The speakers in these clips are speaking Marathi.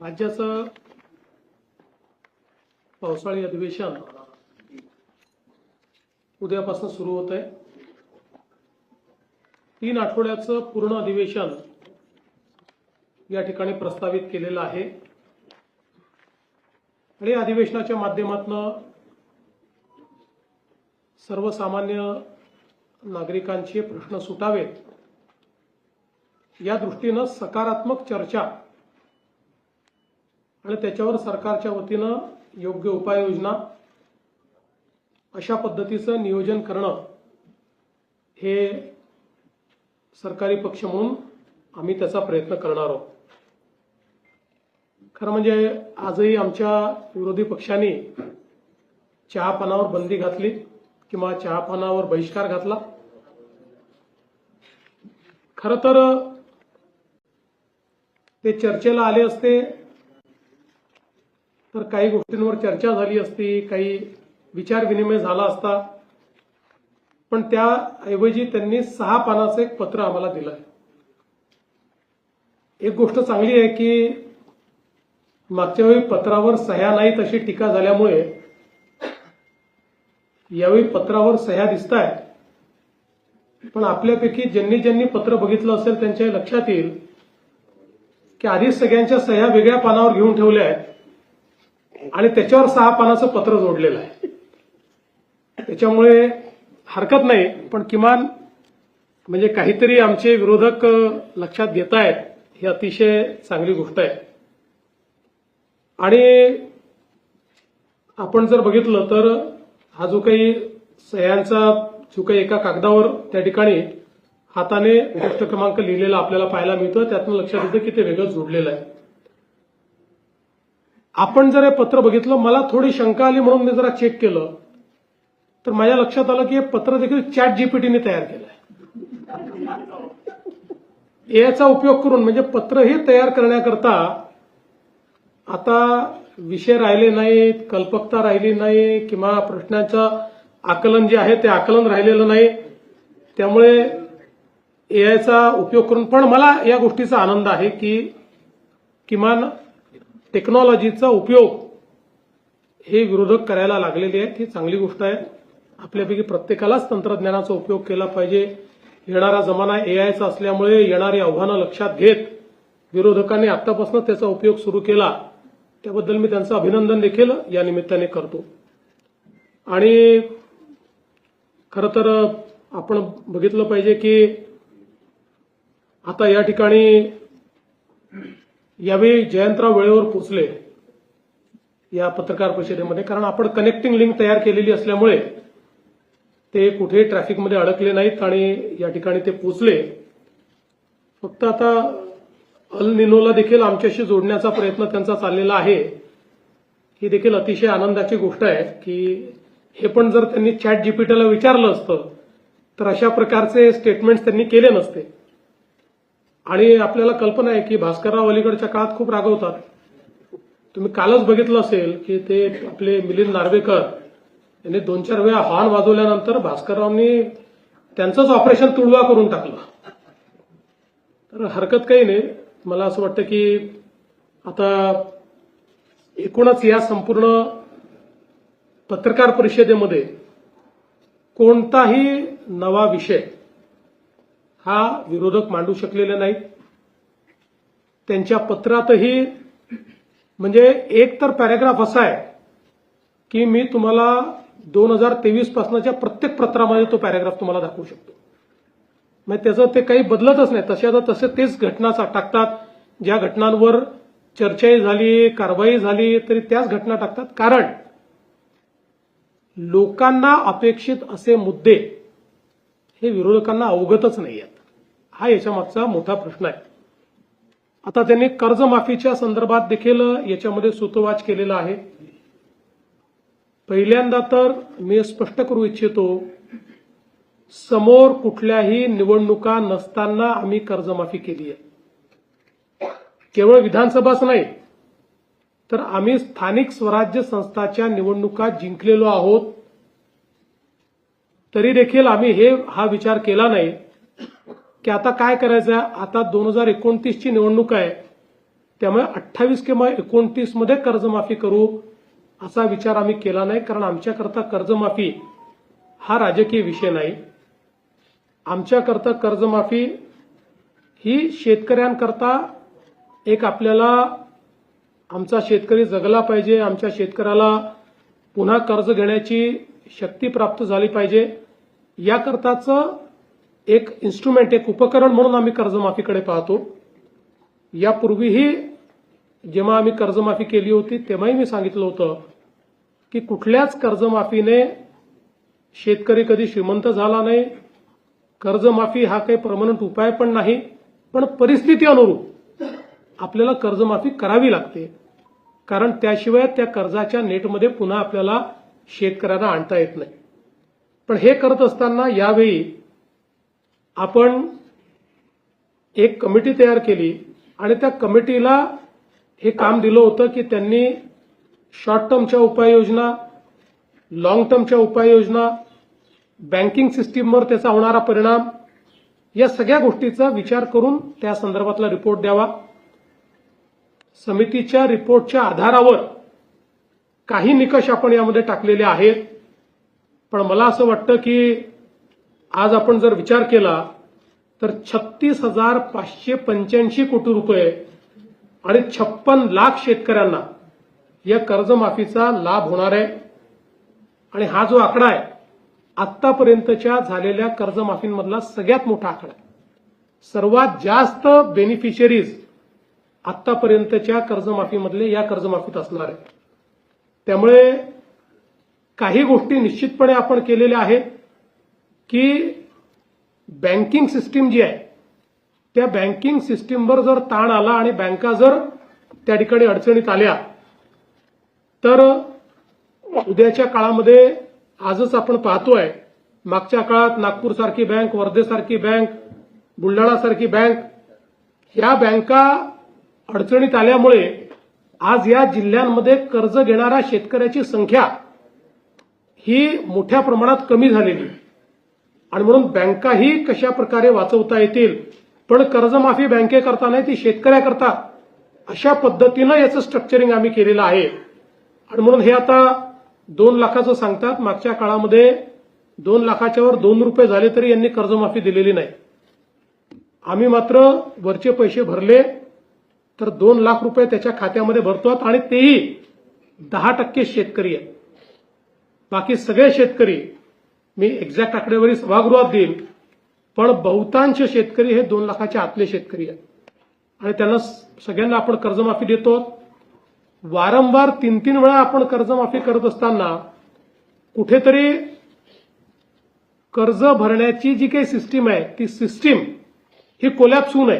राज्याचं पावसाळी अधिवेशन उद्यापासून सुरू होत आहे। 3 आठवड्याचं पूर्ण अधिवेशन या ठिकाणी प्रस्तावित केलेलं आहे आणि अधिवेशनाच्या माध्यमातून सर्वसामान्य नागरिकांचे प्रश्न सुटावेत या दृष्टीने सकारात्मक चर्चा आणि त्याच्यावर सरकारच्या वतीने योग्य उपाययोजना अशा पद्धतीचं नियोजन करणं हे सरकारी पक्ष म्हणून आम्ही त्याचा प्रयत्न करणार आहोत। खरं म्हणजे आजही आमच्या विरोधी पक्षांनी चहापानावर बंदी घातली किंवा चहापानावर बहिष्कार घातला। खरं तर ते चर्चेला आले असते तर काही गोष्टींवर चर्चा झाली असती, काही विचार विनिमय झाला असता, पण त्याऐवजी त्यांनी 6 पानाचं एक पत्र आम्हाला दिलं आहे। एक गोष्ट चांगली आहे की मागच्या वेळी पत्रावर सह्या नाहीत अशी टीका झाल्यामुळे यावेळी पत्रावर सह्या दिसतायत, पण आपल्यापैकी ज्यांनी पत्र बघितलं असेल त्यांच्या लक्षात येईल की आधीच सगळ्यांच्या सह्या वेगळ्या पानावर घेऊन ठेवल्या आहेत आणि त्याच्यावर 6 पानाचं पत्र जोडलेलं आहे। त्याच्यामुळे हरकत नाही, पण किमान म्हणजे काहीतरी आमचे विरोधक लक्षात घेत आहेत, ही अतिशय चांगली गोष्ट आहे। आणि आपण जर बघितलं तर हा जो काही सह्यांचा जो काही एका कागदावर त्या ठिकाणी हाताने गोष्ट क्रमांक लिहिलेला आपल्याला पाहायला मिळतो, त्यातून लक्षात येतं की ते वेगळं जोडलेलं आहे। आपण जर हे पत्र बघितलं, मला थोडी शंका आली म्हणून मी जरा चेक केलं तर माझ्या लक्षात आलं की हे पत्र देखील ChatGPTने तयार केलं आहे। याचा उपयोग करून म्हणजे पत्र हे तयार करण्याकरता आता विषय राहिले नाहीत, कल्पकता राहिली नाही किंवा प्रश्नांचं आकलन जे आहे ते आकलन राहिलेलं नाही। त्यामुळे एआयचा उपयोग करून पण मला या गोष्टीचा आनंद आहे की किमान टेक्नॉलॉजीचा उपयोग हे विरोधक करायला लागलेले आहेत। ही चांगली गोष्ट आहे। आपल्यापैकी प्रत्येकालाच तंत्रज्ञानाचा उपयोग केला पाहिजे। येणारा जमाना एआयचा असल्यामुळे येणारी आव्हानं लक्षात घेत विरोधकांनी आतापासून त्याचा उपयोग सुरू केला, त्याबद्दल मी त्यांचं अभिनंदन देखील या निमित्ताने करतो। आणि खरं तर आपण बघितलं पाहिजे की आता या ठिकाणी यावेळी जयंतराव वेळेवर पोहोचले या पत्रकार परिषदेमध्ये, कारण आपण कनेक्टिंग लिंक तयार केलेली असल्यामुळे ते कुठेही ट्रॅफिकमध्ये अडकले नाहीत आणि या ठिकाणी ते पोहोचले। फक्त आता अल निनोला देखील आमच्याशी जोडण्याचा प्रयत्न त्यांचा चाललेला आहे। ही देखील अतिशय आनंदाची गोष्ट आहे की हे पण जर त्यांनी ChatGPTला विचारलं असतं तर अशा प्रकारचे स्टेटमेंट्स त्यांनी केले नसते। आणि आपल्याला कल्पना आहे की भास्करराव अलीकडच्या काळात खूप रागवतात। तुम्ही कालच बघितलं असेल की ते आपले मिलिंद नार्वेकर यांनी 2-4 वेळा हॉर्न वाजवल्यानंतर भास्कररावनी त्यांचंच ऑपरेशन तुडवा करून टाकलं। तर हरकत काही नाही। मला असं वाटतं की आता एकूणच या संपूर्ण पत्रकार परिषदेमध्ये कोणताही नवा विषय हा विरोधक मांडू शकलेले नाहीत। त्यांच्या पत्रातही म्हणजे एक तर पॅराग्राफ असा आहे की मी तुम्हाला 2023 पासूनच्या प्रत्येक पत्रामध्ये तो पॅराग्राफ तुम्हाला दाखवू शकतो। म्हणजे त्याचं ते काही बदलतच नाही, तसे तेच घटना टाकतात। ज्या घटनांवर चर्चाही झाली, कारवाई झाली तरी त्याच घटना टाकतात, कारण लोकांना अपेक्षित असे मुद्दे हे विरोधकांना अवगतच नाही आहेत। हा याच्या मागचा मोठा प्रश्न आहे। आता त्यांनी कर्जमाफीच्या संदर्भात देखील याच्यामध्ये सूतोवाच केलेला आहे। पहिल्यांदा तर मी स्पष्ट करू इच्छितो, समोर कुठल्याही निवडणुका नसताना आम्ही कर्जमाफी केली आहे। केवळ विधानसभाच नाही तर आम्ही स्थानिक स्वराज्य संस्थाच्या निवडणुका जिंकलेलो आहोत, तरी देखील आम्ही हा विचार केला नाही की आता काय करायचं, आता 2029ची निवडणूक आहे, त्यामुळे 28 किंवा 29 मध्ये कर्जमाफी करू असा विचार आम्ही केला नाही, कारण आमच्याकरता कर्जमाफी हा राजकीय विषय नाही. आमच्याकरता कर्जमाफी ही शेतकऱ्यांकरता एक आपल्याला आमचा शेतकरी जगला पाहिजे, आमच्या शेतकऱ्याला पुन्हा कर्ज घेण्याची शक्ती प्राप्त झाली पाहिजे याकरताचं एक इन्स्ट्रुमेंट, एक उपकरण म्हणून आम्ही कर्जमाफीकडे पाहतो. यापूर्वीही जेव्हा आम्ही कर्जमाफी केली होती तेव्हाही मी सांगितलं होतं की कुठल्याच कर्जमाफीने शेतकरी कधी श्रीमंत झाला नाही. कर्जमाफी हा काही परमनंट उपाय पण नाही, पण परिस्थिती अनुरूप आपल्याला कर्जमाफी करावी लागते, कारण त्याशिवाय त्या कर्जाच्या नेटमध्ये पुन्हा आपल्याला शेतकऱ्यांना आणता येत नाही. पण हे करत असताना यावेळी आपण एक कमिटी तयार केली आणि त्या कमिटीला हे काम दिलं होतं की त्यांनी शॉर्ट टर्मच्या उपाययोजना, लॉंग टर्मच्या उपाययोजना, बँकिंग सिस्टीमवर त्याचा होणारा परिणाम या सगळ्या गोष्टीचा विचार करून त्या संदर्भातला रिपोर्ट द्यावा. समितीच्या रिपोर्टच्या आधारावर काही निकष आपण यामध्ये टाकलेले आहेत, पण मला असं वाटतं की आज आपण जर विचार केला तर 36,585 कोटी रुपये आणि 56 लाख शेतकऱ्यांना या कर्जमाफीचा लाभ होणार आहे. आणि हा जो आकडा आहे आतापर्यंतच्या झालेल्या कर्जमाफींमधला सगळ्यात मोठा आकडा आहे. सर्वात जास्त बेनिफिशरीज आतापर्यंतच्या कर्जमाफीमधले या कर्जमाफीत असणार आहे. त्यामुळे काही गोष्टी निश्चितपणे आपण केलेल्या आहेत की बँकिंग सिस्टीम जी आहे त्या बँकिंग सिस्टीमवर जर ताण आला आणि बँका जर त्या ठिकाणी अडचणीत आल्या तर उद्याच्या काळामध्ये आजच आपण पाहतोय, मागच्या काळात नागपूरसारखी बँक, वर्धेसारखी बँक, बुलढाणासारखी बँक, या बँका अडचणीत आल्यामुळे आज या जिल्ह्यांमध्ये कर्ज घेणाऱ्या शेतकऱ्याची संख्या ही मोठ्या प्रमाणात कमी झालेली आणि म्हणून बँकाही कशा प्रकारे वाचवता येतील, पण कर्जमाफी बँकेकरता नाही ती शेतकऱ्याकरता, अशा पद्धतीनं याचं स्ट्रक्चरिंग आम्ही केलेलं आहे. आणि म्हणून हे आता 2 लाखाचं सांगतात, मागच्या काळामध्ये 2 लाखाच्या वर 2 रुपये झाले तरी यांनी कर्जमाफी दिलेली नाही. आम्ही मात्र वरचे पैसे भरले तर 2 लाख रुपये त्याच्या खात्यामध्ये भरतो आणि तेही 10% शेतकरी आहेत. बाकी सगळे शेतकरी, मी एक्झॅक्ट आकडेवारी सभागृहात देईल, पण बहुतांश शेतकरी हे 2 लाखाच्या आतले शेतकरी आहेत आणि त्यांना सगळ्यांना आपण कर्जमाफी देतो. वारंवार 3-3 वेळा आपण कर्जमाफी करत असताना कुठेतरी कर्ज भरण्याची जी काही सिस्टीम आहे ती सिस्टीम ही कोलॅप्स होऊ नये,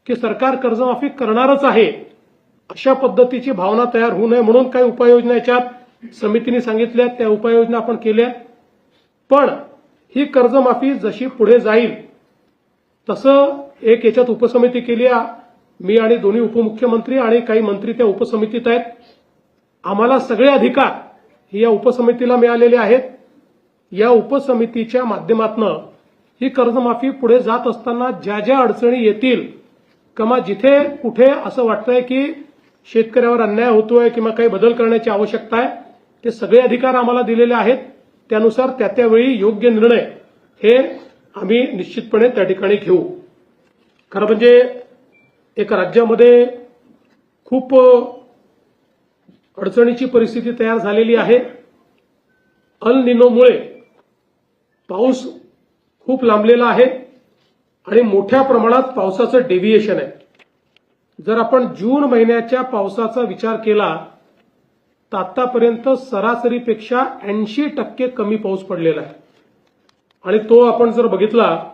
की सरकार कर्जमाफी करणारच आहे अशा पद्धतीची भावना तयार होऊ नये म्हणून काही उपाययोजना याच्यात समितीने सांगितल्या, त्या उपाययोजना आपण केल्या. पण ही कर्जमाफी जशी पुढे जाईल तसं एक याच्यात उपसमिती केली आहे. मी आणि दोन्ही उपमुख्यमंत्री आणि काही मंत्री त्या उपसमितीत आहेत. आम्हाला सगळे अधिकार हे या उपसमितीला मिळालेले आहेत. या उपसमितीच्या माध्यमातून ही कर्जमाफी पुढे जात असताना ज्या ज्या अडचणी येतील किंवा जिथे कुठे असं वाटतंय की शेतकऱ्यावर अन्याय होतोय किंवा काही बदल करण्याची आवश्यकता आहे, ते सगळे अधिकार आम्हाला दिलेले आहेत. त्यानुसार त्या त्यावेळी योग्य निर्णय हे आम्ही निश्चितपणे त्या ठिकाणी घेऊ. खरं म्हणजे एक राज्यामध्ये खूप अडचणीची परिस्थिती तयार झालेली आहे. अल निनोमुळे पाऊस खूप लांबलेला आहे आणि मोठ्या प्रमाणात पावसाचं डेव्हिएशन आहे. जर आपण जून महिन्याच्या पावसाचा विचार केला तर आतापर्यंत सरासरीपेक्षा 80% कमी पाऊस पडलेला आहे आणि तो आपण जर बघितला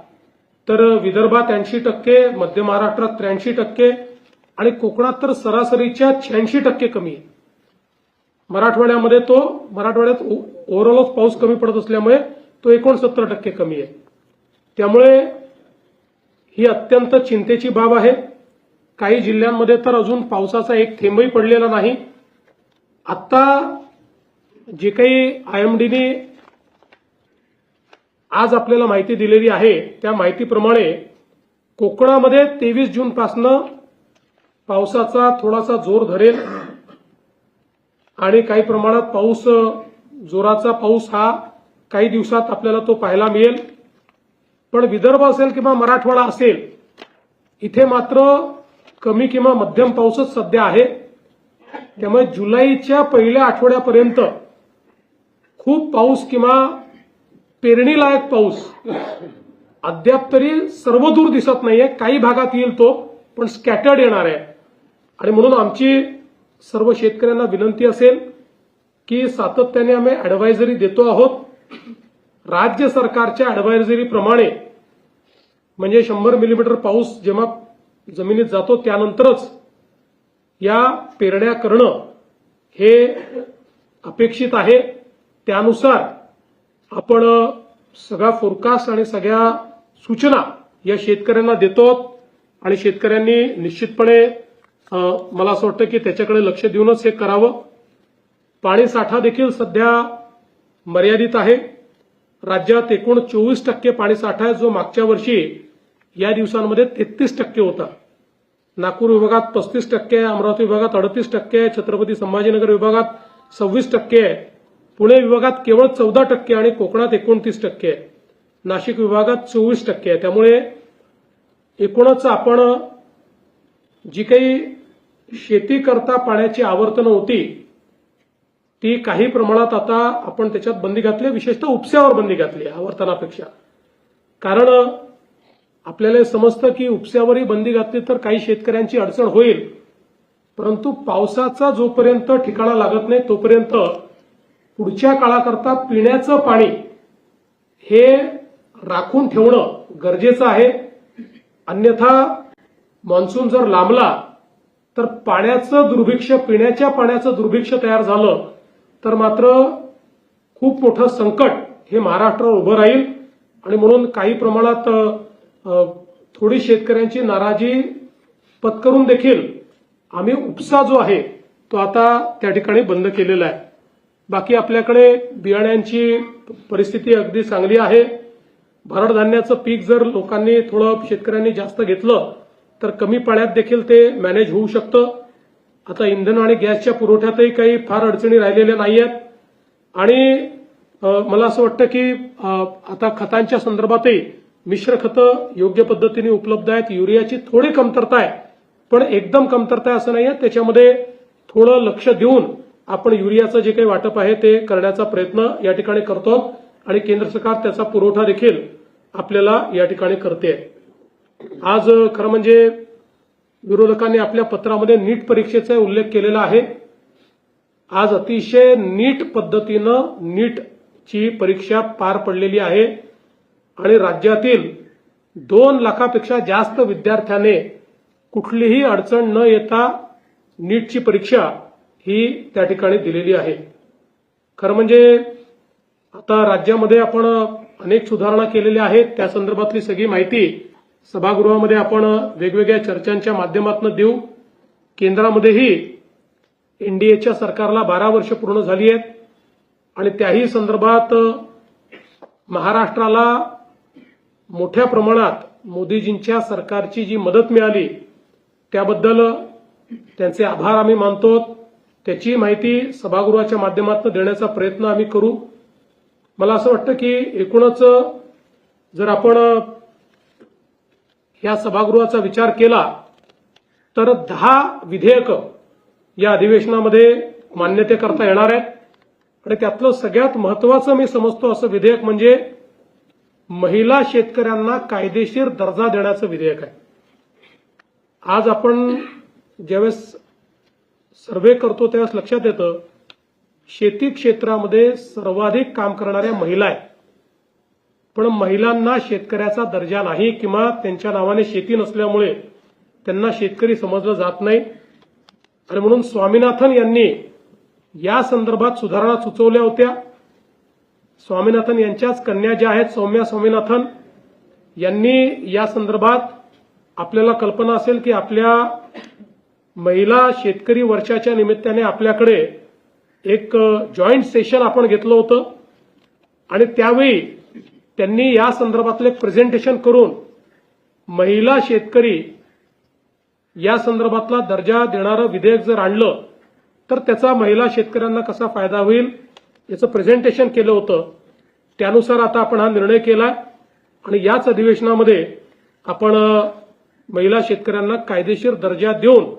तर विदर्भात 80%, मध्य महाराष्ट्रात 83% आणि कोकणात तर सरासरीच्या 86% कमी आहे. मराठवाड्यात ओव्हरऑलच पाऊस कमी पडत असल्यामुळे तो 69% कमी आहे. त्यामुळे ही अत्यंत चिंतेची बाब आहे. काही जिल्ह्यांमध्ये तर अजून पावसाचा एक थेंबही पडलेला नाही. आता जे काही आयएमडीने आज आपल्याला माहिती दिलेली आहे त्या माहितीप्रमाणे कोकणामध्ये 23 जूनपासून पावसाचा थोडासा जोर धरेल आणि काही प्रमाणात जोराचा पाऊस हा काही दिवसात आपल्याला तो पाहायला मिळेल. पण विदर्भ असेल किंवा मराठवाडा असेल, इथे मात्र कमी किंवा मध्यम पाऊसच सध्या आहे. त्यामुळे जुलैच्या पहिल्या आठवड्यापर्यंत खूप पाऊस किंवा पेरणीलायक पाऊस अद्याप तरी सर्वदूर दिसत नाहीये. काही भागात येईल तो, पण स्कॅटर्ड येणार आहे. आणि म्हणून आमची सर्व शेतकऱ्यांना विनंती असेल की सातत्याने आम्ही अॅडव्हायझरी देतो आहोत. राज्य सरकारच्या अॅडव्हायझरीप्रमाणे म्हणजे 100 मिलीमीटर पाऊस जेव्हा जमिनीत जातो त्यानंतरच या पेरण्या करणं हे अपेक्षित आहे. त्यानुसार आपण सगळा फोरकास्ट आणि सगळ्या सूचना या शेतकऱ्यांना देतो आणि शेतकऱ्यांनी निश्चितपणे मला असं वाटतं की त्याच्याकडे लक्ष देऊनच हे करावं. पाणी साठा देखील सध्या मर्यादित आहे. राज्यात एकूण 24% पाणी साठा आहे, जो मागच्या वर्षी या दिवसांमध्ये 33% होता. नागपूर विभागात 35% आहे, अमरावती विभागात 38% आहे, छत्रपती संभाजीनगर विभागात 26% आहे, पुणे विभागात केवळ 14% आणि कोकणात 29% आहे, नाशिक विभागात 24% आहे. त्यामुळे एकूणच आपण जी काही शेती करता पाण्याची आवर्तनं होती ती काही प्रमाणात आता आपण त्याच्यात बंदी घातली, विशेषतः उपस्यावर बंदी घातली आवर्तनापेक्षा. कारण आपल्याला समजतं की उपस्यावरही बंदी घातली तर काही शेतकऱ्यांची अडचण होईल, परंतु पावसाचा जोपर्यंत ठिकाणा लागत नाही तोपर्यंत पुढच्या काळाकरता पिण्याचं पाणी हे राखून ठेवणं गरजेचं आहे. अन्यथा मान्सून जर लांबला तर पाण्याचं दुर्भिक्ष्य, पिण्याच्या पाण्याचं दुर्भिक्ष्य तयार झालं तर मात्र खूप मोठं संकट हे महाराष्ट्रावर उभं राहील. आणि म्हणून काही प्रमाणात थोडी शेतकऱ्यांची नाराजी पत्करून देखील आम्ही उपसा जो आहे तो आता त्या ठिकाणी बंद केलेला आहे. बाकी आपल्याकडे बियाण्यांची परिस्थिती अगदी चांगली आहे. भरड धान्याचं पीक जर लोकांनी थोडं शेतकऱ्यांनी जास्त घेतलं तर कमी पाण्यात देखील ते मॅनेज होऊ शकतं. आता इंधन आणि गॅसच्या पुरवठ्यातही काही फार अडचणी राहिलेल्या नाहीयेत. आणि मला असं वाटतं की आता खतांच्या संदर्भातही मिश्र खतं योग्य पद्धतीने उपलब्ध आहेत. युरियाची थोडी कमतरता आहे, पण एकदम कमतरता आहे असं नाहीये. त्याच्यामध्ये थोडं लक्ष देऊन आपण युरियाचं जे काही वाटप आहे ते करण्याचा प्रयत्न या ठिकाणी करतो आणि केंद्र सरकार त्याचा पुरवठा देखील आपल्याला या ठिकाणी करते. आज खरं म्हणजे विरोधकांनी आपल्या पत्रामध्ये नीट परीक्षेचा उल्लेख केलेला आहे. आज अतिशय नीट पद्धतीनं नीटची परीक्षा पार पडलेली आहे आणि राज्यातील 2 लाखापेक्षा जास्त विद्यार्थ्याने कुठलीही अडचण न येता नीटची परीक्षा ही त्या ठिकाणी दिलेली आहे. खरं म्हणजे आता राज्यामध्ये आपण अनेक सुधारणा केलेल्या आहेत. त्या संदर्भातली सगळी माहिती सभागृहामध्ये आपण वेगवेगळ्या चर्चांच्या माध्यमातून देऊ. केंद्रामध्येही एनडीएच्या सरकारला 12 वर्ष पूर्ण झाली आहेत आणि त्याही संदर्भात महाराष्ट्राला मोठ्या प्रमाणात मोदीजींच्या सरकारची जी मदत मिळाली त्याबद्दल त्यांचे आभार आम्ही मानतो. त्याची माहिती सभागृहाच्या माध्यमातून देण्याचा प्रयत्न आम्ही करू. मला असं वाटतं की एकूणच जर आपण या सभागृहाचा विचार केला तर 10 विधेयकं या अधिवेशनामध्ये मान्यतेकरता येणार आहेत आणि त्यातलं सगळ्यात महत्वाचं मी समजतो असं विधेयक म्हणजे महिला शेतकऱ्यांना कायदेशीर दर्जा देण्याचं विधेयक आहे. आज आपण ज्यावेळेस सर्व्हे करतो त्यावेळेस लक्षात येतं शेती क्षेत्रामध्ये सर्वाधिक काम करणाऱ्या महिला आहेत, पण महिलांना शेतकऱ्याचा दर्जा नाही किंवा त्यांच्या नावाने शेती नसल्यामुळे त्यांना शेतकरी समजलं जात नाही. आणि म्हणून स्वामीनाथन यांनी या संदर्भात सुधारणा सुचवल्या होत्या. स्वामीनाथन यांच्याच कन्या ज्या आहेत सौम्या स्वामीनाथन यांनी या संदर्भात आपल्याला कल्पना असेल की आपल्या महिला शेतकरी वर्षाच्या निमित्ताने आपल्याकडे एक जॉईंट सेशन आपण घेतलं होतं आणि त्यावेळी त्यांनी या संदर्भातलं एक प्रेझेंटेशन करून महिला शेतकरी या संदर्भातला दर्जा देणारं विधेयक जर आणलं तर त्याचा महिला शेतकऱ्यांना कसा फायदा होईल याचं प्रेझेंटेशन केलं होतं. त्यानुसार आता आपण हा निर्णय केला आणि याच अधिवेशनामध्ये आपण महिला शेतकऱ्यांना कायदेशीर दर्जा देऊन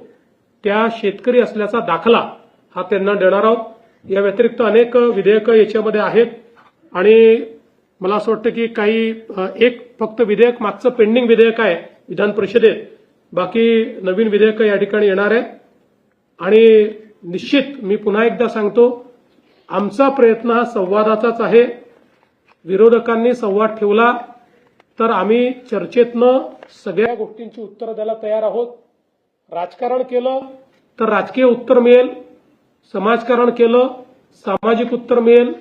त्या शेतकरी असल्याचा दाखला हा त्यांना देणार आहोत. या व्यतिरिक्त अनेक विधेयकं याच्यामध्ये आहेत आणि मला असं वाटतं की काही एक फक्त विधेयक मागचं पेंडिंग विधेयक आहे विधान परिषदेत, बाकी नवीन विधेयकं या ठिकाणी येणार आहे. आणि निश्चित मी पुन्हा एकदा सांगतो, आमचा प्रयत्न हा संवादाचाच आहे. विरोधकांनी संवाद ठेवला तर आम्ही चर्चेतनं सगळ्या गोष्टींची उत्तरं द्यायला तयार आहोत. राजकारण केलं तर राजकीय उत्तर मिळेल, समाजकारण केलं सामाजिक उत्तर मिळेल,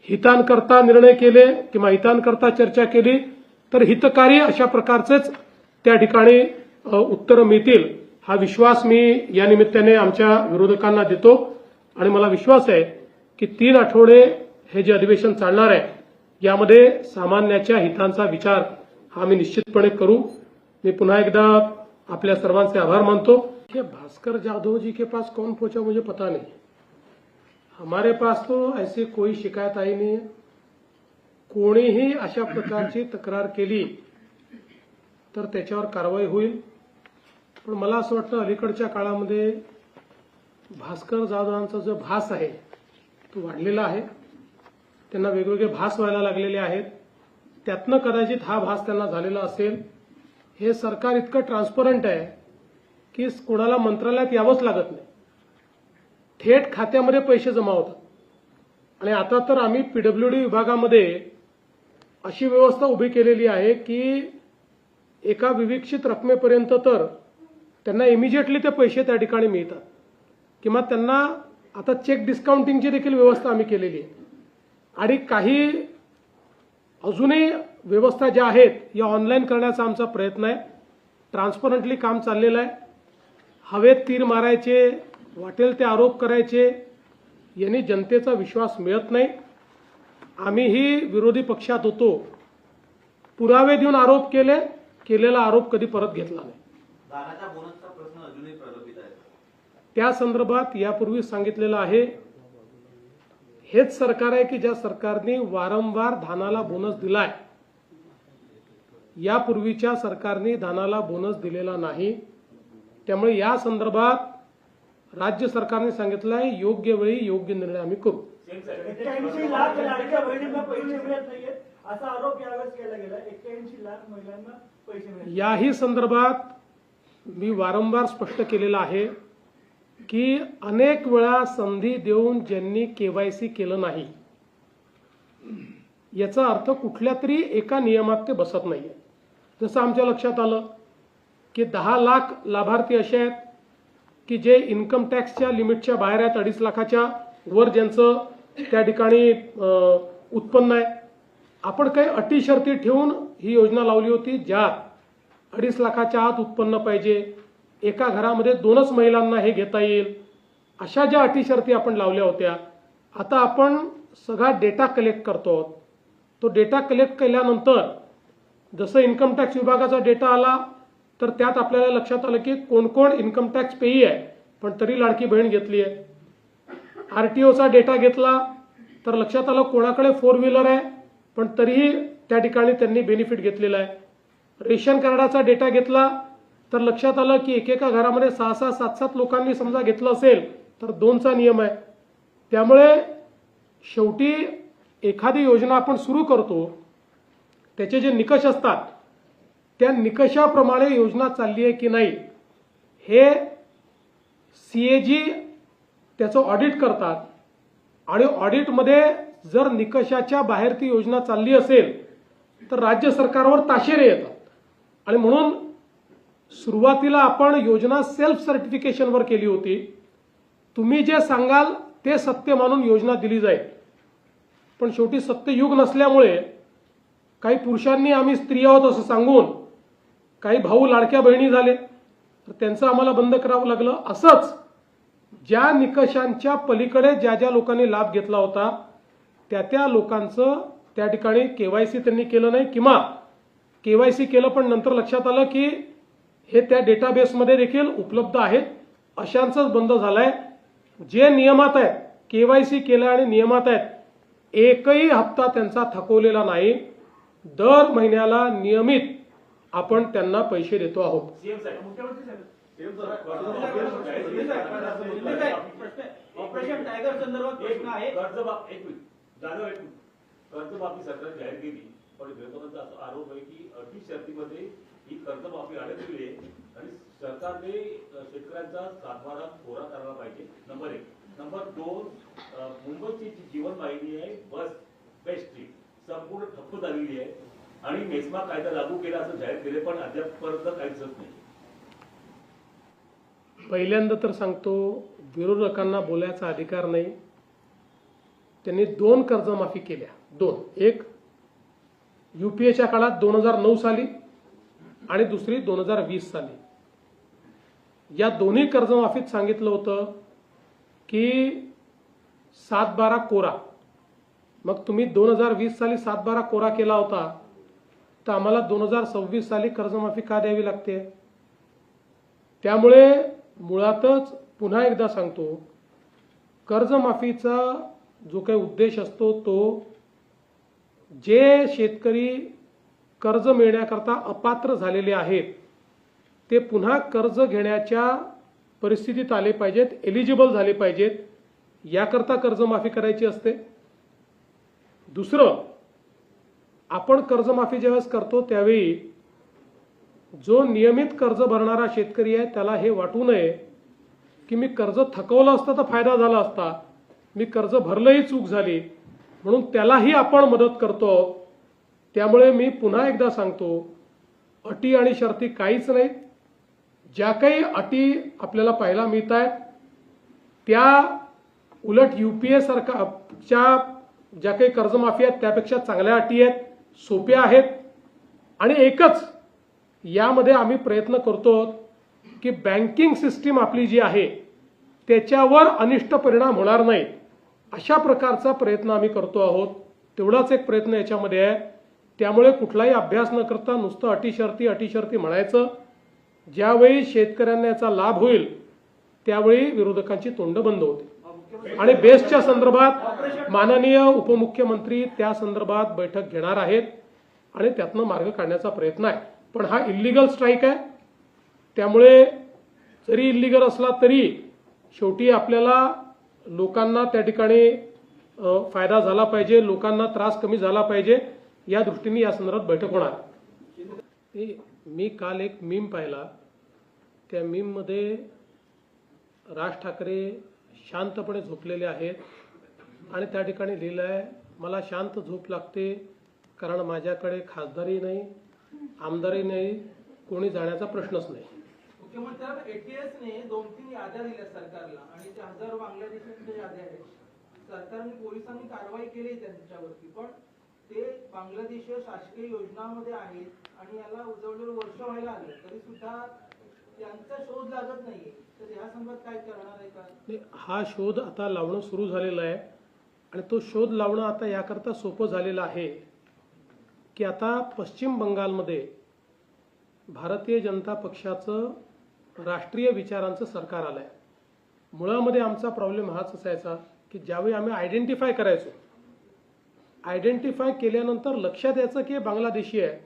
हितांकरता निर्णय केले किंवा हितांकरता चर्चा केली तर हितकारी अशा प्रकारचेच त्या ठिकाणी उत्तरं मिळतील. हा विश्वास मी या निमित्ताने आमच्या विरोधकांना देतो आणि मला विश्वास आहे की 3 आठवडे हे जे अधिवेशन चालणार आहे यामध्ये सामान्याच्या हितांचा विचार हा मी निश्चितपणे करू. मी पुन्हा एकदा आपल्या सर्वांचे आभार मानतो. भास्कर जाधव जी के पास कौन पहुंचा मुझे पता नहीं, हमारे पास तो ऐसी कोई शिकायत आई नहीं है. कोणीही अशा प्रकारची तक्रार केली तर त्याच्यावर कारवाई होईल. पण मला असं वाटतं अलीकडच्या काळामध्ये भास्कर जाधवांचा जो भास आहे तो वाढलेला आहे. त्यांना वेगवेगळे भास व्हायला लागलेले आहेत. त्यातनं कदाचित हा भास त्यांना झालेला असेल. हे सरकार इतकं ट्रान्सपरंट आहे की कोणाला मंत्रालयात यावंच लागत नाही, थेट खात्यामध्ये पैसे जमा होतात. आणि आता तर आम्ही पीडब्ल्यूडी विभागामध्ये अशी व्यवस्था उभी केलेली आहे की एका विविक्षित रकमेपर्यंत तर त्यांना इमिजिएटली ते पैसे त्या ठिकाणी मिळतात किंवा त्यांना आता चेक डिस्काउंटिंगची देखील व्यवस्था आम्ही केलेली आहे. आणि काही अजूनही व्यवस्था ज्या आहेत या ऑनलाईन करण्याचा आमचा प्रयत्न आहे. ट्रान्सपरंटली काम चाललेलं आहे. हवेत तीर मारायचे, वाटेल ते आरोप करायचे यांनी जनतेचा विश्वास मिळत नाही. आम्हीही विरोधी पक्षात होतो, पुरावे देऊन आरोप केले, केलेला आरोप कधी परत घेतला नाही. धानाच्या बोनसचा प्रश्न अजूनही प्रलंबित आहे. त्या संदर्भात यापूर्वी सांगितलेलं आहे. हेच सरकार आहे की ज्या सरकारने वारंवार धानाला बोनस दिलाय. यापूर्वीच्या सरकारने धानाला बोनस दिलेला नाही. त्यामुळे या संदर्भात राज्य सरकारने सांगितलंय योग्य वेळी योग्य निर्णय आम्ही करू. 81 लाख लाडक्या बहिणींना पैसे मिळत नाहीये असा आरोप यावेळेस केला गेला. 81 लाख महिलांना पैसे मिळत. याही संदर्भात मी वारंवार स्पष्ट केलेलं आहे की अनेक वेळा संधी देऊन ज्यांनी केवायसी केलं नाही याचा अर्थ कुठल्या तरी एका नियमात ते बसत नाहीये. जसं आमच्या लक्षात आलं की 10 लाख लाभार्थी असे आहेत की जे इन्कम टॅक्सच्या लिमिटच्या बाहेर आहेत, 2.5 लाखाच्या वर ज्यांचं त्या ठिकाणी उत्पन्न आहे. आपण काही अटी शर्ती ठेवून ही योजना लावली होती ज्यात 2.5 लाखाच्या आत उत्पन्न पाहिजे, एका घरामध्ये 2च महिलांना हे घेता येईल, अशा ज्या अटी शर्ती आपण लावल्या होत्या. आता आपण सगळा डेटा कलेक्ट करतो. तो डेटा कलेक्ट केल्यानंतर जसं इन्कम टॅक्स विभागाचा डेटा आला तर त्यात आपल्याला लक्षात आलं की कोण कोण इन्कम टॅक्स पेई आहे पण तरी लाडकी बहीण घेतली आहे. आरटीओचा डेटा घेतला तर लक्षात आलं कोणाकडे 4 व्हीलर आहे पण तरीही त्या ठिकाणी त्यांनी बेनिफिट घेतलेला आहे. रेशन कार्डाचा डेटा घेतला तर लक्षात आलं की एकेका घरामध्ये 6-6, 7-7 लोकांनी समजा घेतलं असेल तर 2चा नियम आहे. त्यामुळे शेवटी एखादी योजना आपण सुरू करतो त्याचे जे निकष असतात त्या निकषाप्रमाणे योजना चालली आहे की नाही हे सीएजी त्याचं ऑडिट करतात. आणि ऑडिटमध्ये जर निकषाच्या बाहेर ती योजना चालली असेल तर राज्य सरकारवर ताशेरे येतात. आणि म्हणून सुरुवातीला आपण योजना सेल्फ सर्टिफिकेशनवर केली होती. तुम्ही जे सांगाल ते सत्य मानून योजना दिली जाईल. पण शेवटी सत्ययुग नसल्यामुळे काही पुरुषांनी आम्ही स्त्री आहोत असं सांगून काही भाऊ लाडक्या बहिणी झाले तर त्यांचं आम्हाला बंद करावं लागलं. असंच ज्या निकषांच्या पलीकडे ज्या ज्या लोकांनी लाभ घेतला होता त्या लोकांचं त्या ठिकाणी केवायसी त्यांनी केलं नाही किंवा केवायसी केलं पण नंतर लक्षात आलं की हे त्या डेटाबेसमध्ये देखील उपलब्ध आहेत. अशांचंच बंद झालंय. जे नियमात आहेत, केवायसी केलं आणि नियमात आहेत, एकही हप्ता त्यांचा थकवलेला नाही. दर महिन्याला नियमित आपण त्यांना पैसे देतो आहोत. सीएम साहेब मुख्यमंत्री साहेब ऑपरेशन टायगर संदर्भात प्रश्न आहे. कर्जमाफी सरकार जाहीर केली, पण विरोधकांचा असा आरोप आहे की अटी शर्तीमध्ये ही कर्जमाफी अडकलेली आहे आणि सरकारने शेतकऱ्यांचा सातबारा कोरा करायला पाहिजे. नंबर 1. नंबर 2, मुंबईची जी जीवनवाहिनी आहे बस बेस्टची संपूर्ण ठप्प झालेली आहे आणि मेस्मा कायदा लागू केला असं जाहीर केले, पण अद्यापपर्यंत काही दिसत नाही. पहिल्यांदा तर सांगतो, विरोधकांना बोलायचा अधिकार नाही. त्यांनी 2 कर्जमाफी केल्या. 2. एक युपीएच्या काळात 2009 साली आणि दुसरी 2020 साली. या दोन्ही कर्जमाफीत सांगितलं होतं की 7/12 कोरा. मग तुम्ही 2020 साली 7/12 कोरा केला होता, तर आम्हाला 2026 साली कर्जमाफी का द्यावी लागते? त्यामुळे मुळातच पुन्हा एकदा सांगतो, कर्जमाफीचा जो काही उद्देश असतो तो जे शेतकरी कर्ज मिळण्याकरता अपात्र झालेले आहेत ते पुन्हा कर्ज घेण्याच्या परिस्थितीत आले पाहिजेत, एलिजिबल झाले पाहिजेत, याकरता कर्जमाफी करायची असते. दुसरं, आपण कर्जमाफी ज्यावेळेस करतो त्यावेळी जो नियमित कर्ज भरणारा शेतकरी आहे त्याला हे वाटू नये की मी कर्ज थकवलं असतं तर फायदा झाला असता, मी कर्ज भरलंही चूक झाली, म्हणून त्यालाही आपण मदत करतो. त्यामुळे मी पुन्हा एकदा सांगतो, अटी आणि शर्ती काहीच नाहीत. ज्या काही अटी आपल्याला पाहायला मिळत आहेत त्या उलट युपीए सरकारच्या ज्या काही कर्जमाफी आहेत त्यापेक्षा चांगल्या अटी आहेत, सोप्या आहेत. आणि एकच यामध्ये आम्ही प्रयत्न करतो की बँकिंग सिस्टीम आपली जी आहे त्याच्यावर अनिष्ट परिणाम होणार नाही, अशा प्रकारचा प्रयत्न आम्ही करतो आहोत. तेवढाच एक प्रयत्न याच्यामध्ये आहे. त्यामुळे कुठलाही अभ्यास न करता नुसतं अटी-शर्ती म्हणायचं. ज्यावेळी शेतकऱ्यांना याचा लाभ होईल त्यावेळी विरोधकांची तोंड बंद होते. आणि बेस्टच्या संदर्भात माननीय उपमुख्यमंत्री त्या संदर्भात बैठक घेणार आहेत आणि त्यातनं मार्ग काढण्याचा प्रयत्न आहे. पण हा इल्लीगल स्ट्राईक आहे. त्यामुळे जरी इल्लीगल असला तरी शेवटी आपल्याला लोकांना त्या ठिकाणी फायदा झाला पाहिजे, लोकांना त्रास कमी झाला पाहिजे, या दृष्टीने या संदर्भात बैठक होणार. मी काल एक मीम पाहिला. त्या मीममध्ये राज ठाकरे शांतपणे झोपलेले आहेत आणि त्या ठिकाणी लिहिलं आहे, मला शांत झोप लागते कारण माझ्याकडे खासदारही नाही, आमदारही नाही, कोणी जाण्याचा प्रश्नच नाही. मुख्यमंत्री एटीएसने 2-3 याद्या दिल्या सरकारला आणि ते हजारो बांगलादेशांच्या याद्या आहेत. सरकारने पोलिसांनी कारवाई केली त्यांच्यावरती, पण ते बांगलादेशी शासकीय योजनांमध्ये आहेत आणि याला जवळजवळ वर्ष व्हायला आले तरी सुद्धा त्यांचा शोध लागत नाहीये. तर या संदर्भात काय करणार आहे का? हा शोध आता लावणं सुरू झालेला आहे आणि तो शोध लावणं आता याकरता सोपं झालेलं आहे की आता पश्चिम बंगालमध्ये भारतीय जनता पक्षाचं राष्ट्रीय विचारांचं सरकार आलंय. मुळामध्ये आमचा प्रॉब्लेम हाच असायचा की ज्यावेळी आम्ही आयडेंटिफाय करायचो, आयडेंटिफाय केल्यानंतर लक्षात यायचं की बांगलादेशी आहे,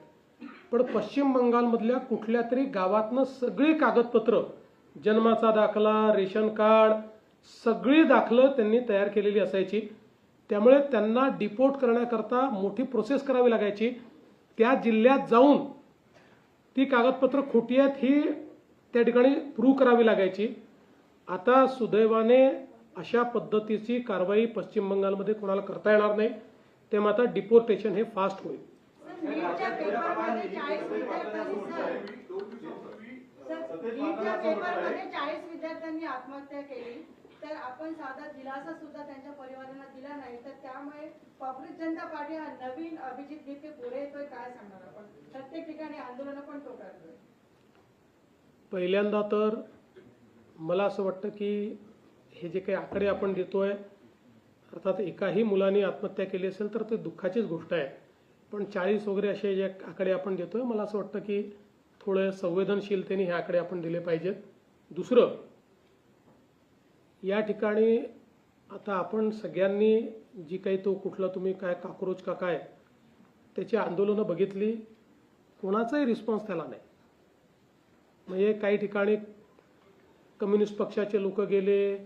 पण पश्चिम बंगालमधल्या कुठल्या तरी गावातनं सगळी कागदपत्र, जन्माचा दाखला, रेशन कार्ड, सगळी दाखलं त्यांनी तयार केलेली असायची. त्यामुळे त्यांना डिपोर्ट करण्याकरता मोठी प्रोसेस करावी लागायची. त्या जिल्ह्यात जाऊन ती कागदपत्र खोटी आहेत ही त्या ठिकाणी प्रूव्ह करावी लागायची. आता सुदैवाने अशा पद्धतीची कारवाई पश्चिम बंगालमध्ये कोणाला करता येणार नाही. तेव्हा आता डिपोर्टेशन हे फास्ट होईल. नीटच्या पेपरमध्ये 40 विद्यार्थ्यांनी आत्महत्या केली, तर आपण साधा दिलासा सुद्धा त्यांच्या परिवारांना दिला नाही, तर त्यामुळे काँग्रेस जनता पार्टी हा नवीन अभिजित गीते पुढे येतोय, काय सांगणार आपण? प्रत्येक ठिकाणी आंदोलन पण तो करतोय. पहिल्यांदा तर मला असं वाटतं की हे जे काही आकडे आपण देतोय, अर्थात एकाही मुलाने आत्महत्या केली असेल तर ते दुःखाचीच गोष्ट आहे, पण 40 वगैरे असे जे आकडे आपण देतोय, मला असं वाटतं की थोडं संवेदनशीलतेने ह्याकडे आपण दिले पाहिजेत. दुसरं, या ठिकाणी आता आपण सगळ्यांनी जी काही तो कुठला तुम्ही काय काक्रोच का काय त्याची आंदोलनं बघितली, कोणाचाही रिस्पॉन्स त्याला नाही. म्हणजे काही ठिकाणी कम्युनिस्ट पक्षाचे लोक गेले,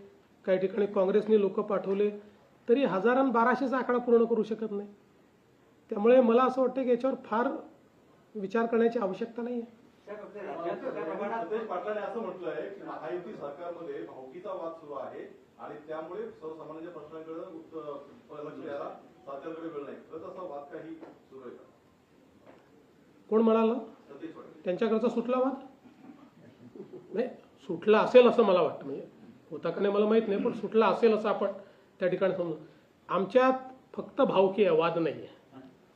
काही ठिकाणी काँग्रेसने लोक पाठवले, तरी 1000-1200चा आकडा पूर्ण करू शकत नाही. त्यामुळे मला असं वाटतं की याच्यावर फार विचार करण्याची आवश्यकता नाही आहे. सतेज पाटलांनी असं म्हटलंय की महायुती सरकारमध्ये भावकीचा वाद सुरू आहे आणि त्यामुळे सर्वसामान्य प्रश्नांकडे लक्ष द्यायला सरकारकडे वेळ नाही. तर तसा वाद काही सुरू आहे का? कोण म्हणाला? सतेज पाटील. त्यांच्याकडचा सुटला वाद नाही, सुटला असेल असं मला वाटतं. म्हणजे होता का नाही मला माहित नाही, पण सुटला असेल असं आपण त्या ठिकाणी समजू. आमच्यात फक्त भावकी आहे, वाद नाही आहे.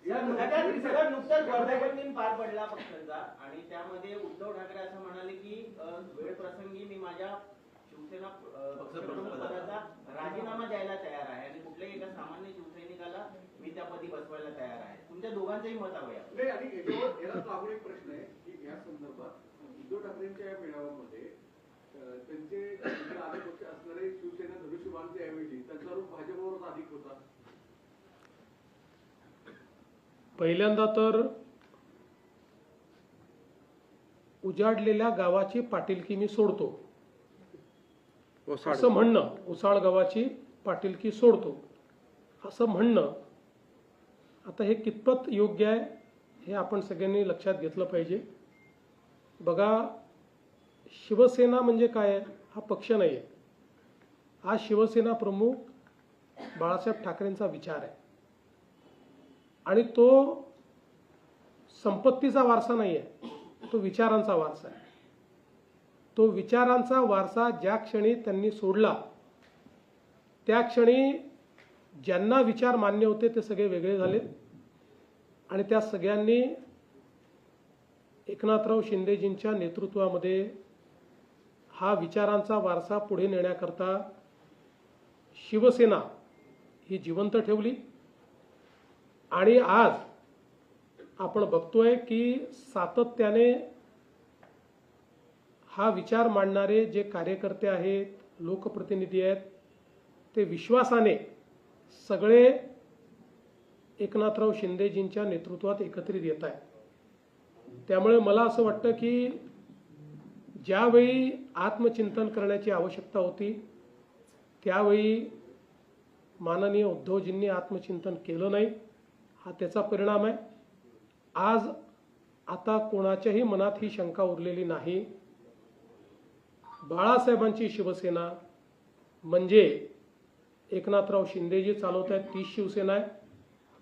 नुकताच वर्धापन दिन पार पडला पक्षाचा आणि त्यामध्ये उद्धव ठाकरे असं म्हणाले की वेळ प्रसंगी मी माझ्या शिवसेना पदाचा राजीनामा द्यायला तयार आहे आणि कुठल्याही एका सामान्य शिवसैनिकाला मी त्या पदी बसवायला तयार आहे. तुमच्या दोघांचंही मत हवं आहे. नाही, आणि याला लागून एक प्रश्न आहे की या संदर्भात उद्धव ठाकरेंच्या या मेळाव्यामध्ये त्यांचे आधी पक्ष असणारे शिवसेना धनुष्यबाणच्या ऐवजी त्यांचा रूप भाजपवरच अधिक होता. पहिल्यांदा तर उजाडलेल्या गावाची पाटीलकी मी सोडतो असं म्हणणं, उसाळ गावाची पाटीलकी सोडतो असं म्हणणं, आता हे कितपत योग्य आहे हे आपण सगळ्यांनी लक्षात घेतलं पाहिजे. बघा, शिवसेना म्हणजे काय आहे? हा पक्ष नाही आहे. हा शिवसेना प्रमुख बाळासाहेब ठाकरेंचा विचार आहे आणि तो संपत्तीचा वारसा नाही आहे, तो विचारांचा वारसा आहे. तो विचारांचा वारसा ज्या क्षणी त्यांनी सोडला त्या क्षणी ज्यांना विचार मान्य होते ते सगळे वेगळे झाले आणि त्या सगळ्यांनी एकनाथराव शिंदेजींच्या नेतृत्वामध्ये हा विचारांचा वारसा पुढे नेण्याकरता शिवसेना ही जिवंत ठेवली. आणि आज आपण बघतोय की सातत्याने हा विचार मांडणारे जे कार्यकर्ते आहेत, लोकप्रतिनिधी आहेत, ते विश्वासाने सगळे एकनाथराव शिंदेजींच्या नेतृत्वात एकत्रित येत आहेत. त्यामुळे मला असं वाटतं की ज्यावेळी आत्मचिंतन करण्याची आवश्यकता होती त्यावेळी माननीय उद्धवजींनी आत्मचिंतन केलं नाही. हा त्याचा परिणाम आहे. आज आता कोणाच्याही मनात ही शंका उरलेली नाही. बाळासाहेबांची शिवसेना म्हणजे एकनाथराव शिंदेजी चालवत आहेत तीच शिवसेना आहे.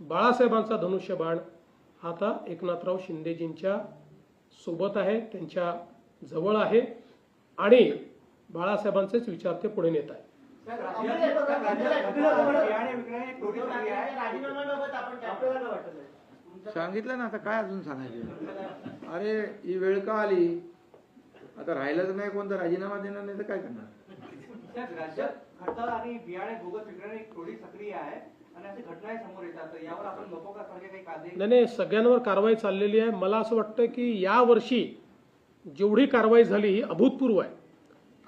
बाळासाहेबांचा धनुष्यबाण आता एकनाथराव शिंदेजींच्या सोबत आहे, त्यांच्या जवळ आहे आणि बाळासाहेबांचेच विचार ते पुढे नेत आहे. सांगितलं ना, आता काय अजून सांगायचं? अरे ही वेळ का आली? आता राहिलंच नाही, कोणता राजीनामा देणार नाही तर काय करणार? राज्यात खताळ आणि बियाणे बोगस विक्री थोडी सक्रिय आहे आणि अशी घटनाही समोर येतात. यावर आपण नको का सारखे काही कायदे? नाही, सगळ्यांवर कारवाई चाललेली आहे. मला असं वाटतं की या वर्षी जेवढी कारवाई झाली ही अभूतपूर्व आहे.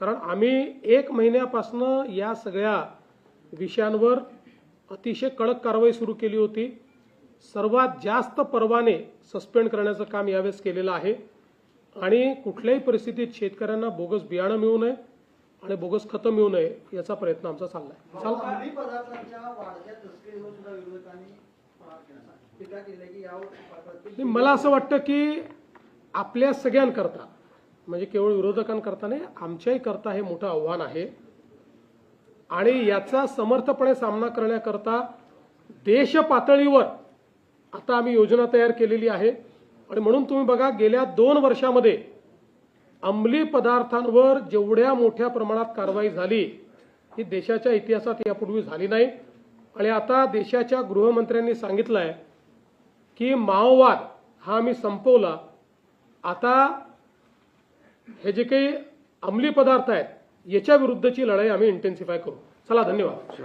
कारण आम्ही 1 महिन्यापासून या सगळ्या विषयांवर अतिशय कडक कारवाई सुरू केली होती. सर्वात जास्त परवाने सस्पेंड करण्याचं काम यावेळेस केलेलं आहे आणि कुठल्याही परिस्थितीत शेतकऱ्यांना बोगस बियाणं मिळू नये आणि बोगस खतं मिळू नये याचा प्रयत्न आमचा चाललाय. अंमली पदार्थांच्या वाढत्या तस्करीवर सुद्धा विरोधकांनी टीका केली की यावर मला असं वाटतं की आपल्या सगळ्यांकरता, म्हणजे केवळ विरोधकांकरता नाही, आमच्याही करता हे मोठं आव्हान आहे आणि याचा समर्थपणे सामना करण्याकरता देश पातळीवर आता आम्ही योजना तयार केलेली आहे. आणि म्हणून तुम्ही बघा, गेल्या 2 वर्षामध्ये अंमली पदार्थांवर जेवढ्या मोठ्या प्रमाणात कारवाई झाली ही देशाच्या इतिहासात यापूर्वी झाली नाही. आणि आता देशाच्या गृहमंत्र्यांनी सांगितलं आहे की माओवाद हा आम्ही संपवला. आता हे जे काही अंमली पदार्थ आहेत याच्या विरुद्धची लढाई आम्ही इंटेन्सिफाय करू. चला, धन्यवाद.